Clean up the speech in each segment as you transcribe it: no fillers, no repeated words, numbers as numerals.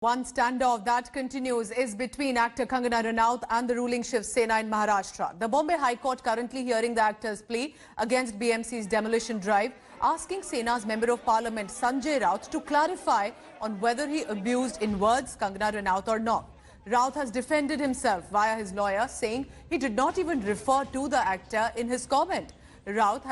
One standoff that continues is between actor Kangana Ranaut and the ruling Shiv Sena in Maharashtra. The Bombay High Court currently hearing the actor's plea against BMC's demolition drive, asking Sena's Member of Parliament Sanjay Raut to clarify on whether he abused in words Kangana Ranaut or not. Raut has defended himself via his lawyer, saying he did not even refer to the actor in his comment. Raut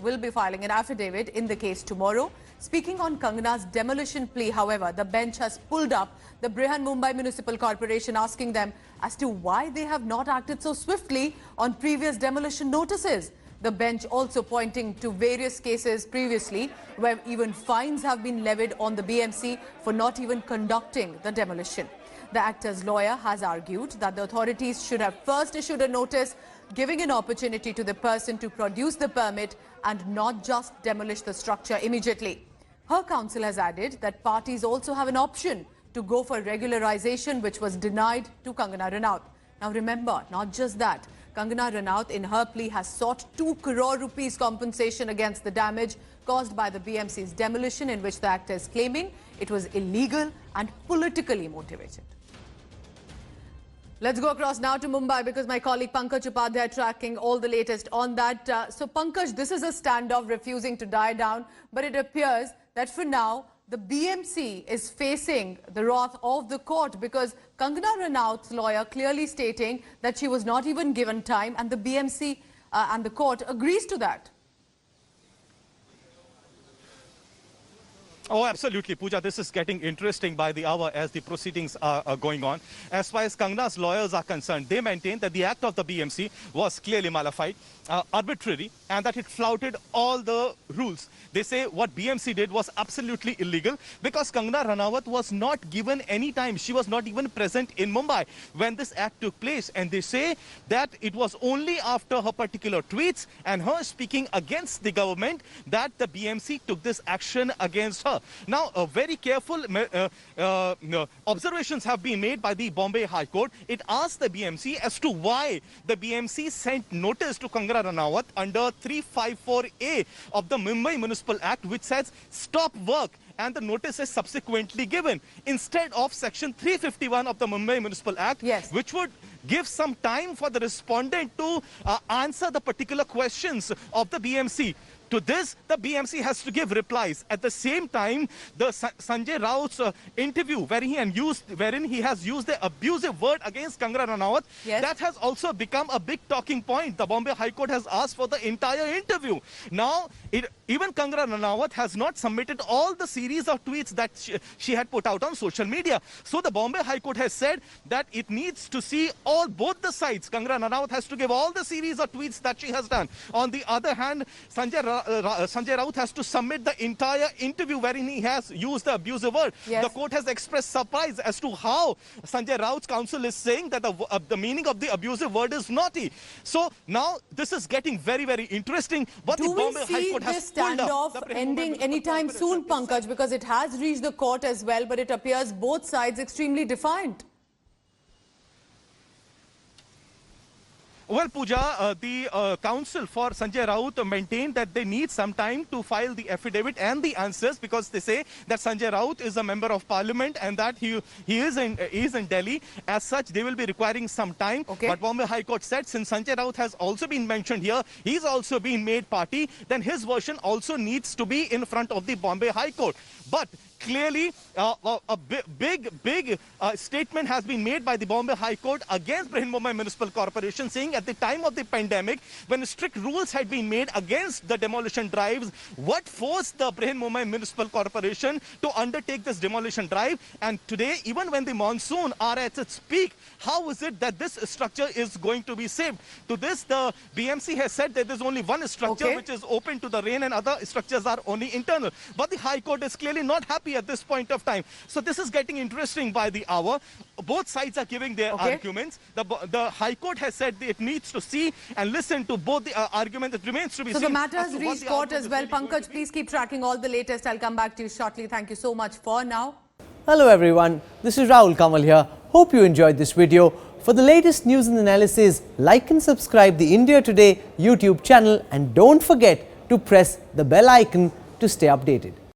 will be filing an affidavit in the case tomorrow. Speaking on Kangana's demolition plea, however, the bench has pulled up the Brihan-Mumbai Municipal Corporation, asking them as to why they have not acted so swiftly on previous demolition notices. The bench also pointing to various cases previously where even fines have been levied on the BMC for not even conducting the demolition. The actor's lawyer has argued that the authorities should have first issued a notice giving an opportunity to the person to produce the permit and not just demolish the structure immediately. Her counsel has added that parties also have an option to go for regularization, which was denied to Kangana Ranaut. Now remember, not just that, Kangana Ranaut in her plea has sought 2 crore rupees compensation against the damage caused by the BMC's demolition, in which the actor is claiming it was illegal and politically motivated. Let's go across now to Mumbai because my colleague Pankaj Upadhyay tracking all the latest on that. So Pankaj, this is a standoff refusing to die down, but it appears that for now the BMC is facing the wrath of the court because Kangana Ranaut's lawyer clearly stating that she was not even given time, and the BMC and the court agrees to that. Oh, absolutely, Pooja. This is getting interesting by the hour as the proceedings are going on. As far as Kangana's lawyers are concerned, they maintain that the act of the BMC was clearly malified, arbitrary, and that it flouted all the rules. They say what BMC did was absolutely illegal because Kangana Ranaut was not given any time. She was not even present in Mumbai when this act took place. And they say that it was only after her particular tweets and her speaking against the government that the BMC took this action against her. Now, very careful observations have been made by the Bombay High Court. It asked the BMC as to why the BMC sent notice to Kangana Ranaut under 354A of the Mumbai Municipal Act, which says stop work, and the notice is subsequently given instead of section 351 of the Mumbai Municipal Act, which would give some time for the respondent to answer the particular questions of the BMC. To this, the BMC has to give replies. At the same time, the Sanjay Raut's interview, wherein he has used the abusive word against Kangana Ranaut, that has also become a big talking point. The Bombay High Court has asked for the entire interview. Now, even Kangana Ranaut has not submitted all the series of tweets that she had put out on social media. So the Bombay High Court has said that it needs to see both the sides. Kangana Ranaut has to give all the series of tweets that she has done. On the other hand, Sanjay Raut has to submit the entire interview wherein he has used the abusive word. The court has expressed surprise as to how Sanjay Raut's counsel is saying that the meaning of the abusive word is naughty. So now this is getting very, very interesting. But do we see this standoff ending anytime soon, Pankaj? Because it has reached the court as well, but it appears both sides extremely defiant. Well, Pooja, the counsel for Sanjay Raut maintained that they need some time to file the affidavit and the answers because they say that Sanjay Raut is a member of parliament and that he is in Delhi. As such, they will be requiring some time. But Bombay High Court said since Sanjay Raut has also been mentioned here, he's also been made party, then his version also needs to be in front of the Bombay High Court. But clearly, a big statement has been made by the Bombay High Court against Brihan-Mumbai Municipal Corporation, saying at the time of the pandemic, when strict rules had been made against the demolition drives, what forced the Brihan-Mumbai Municipal Corporation to undertake this demolition drive? And today, even when the monsoon are at its peak, how is it that this structure is going to be saved? To this, the BMC has said that there's only one structure which is open to the rain and other structures are only internal. But the High Court is clearly not happy at this point of time. So this is getting interesting by the hour. Both sides are giving their arguments. The High Court has said that it needs to see and listen to both the arguments. It remains to be seen. So the matter has reached court as well. Pankaj, please keep tracking all the latest. I'll come back to you shortly. Thank you so much for now. Hello everyone, this is Rahul Kamal here. Hope you enjoyed this video. For the latest news and analysis, like and subscribe the India Today YouTube channel and don't forget to press the bell icon to stay updated.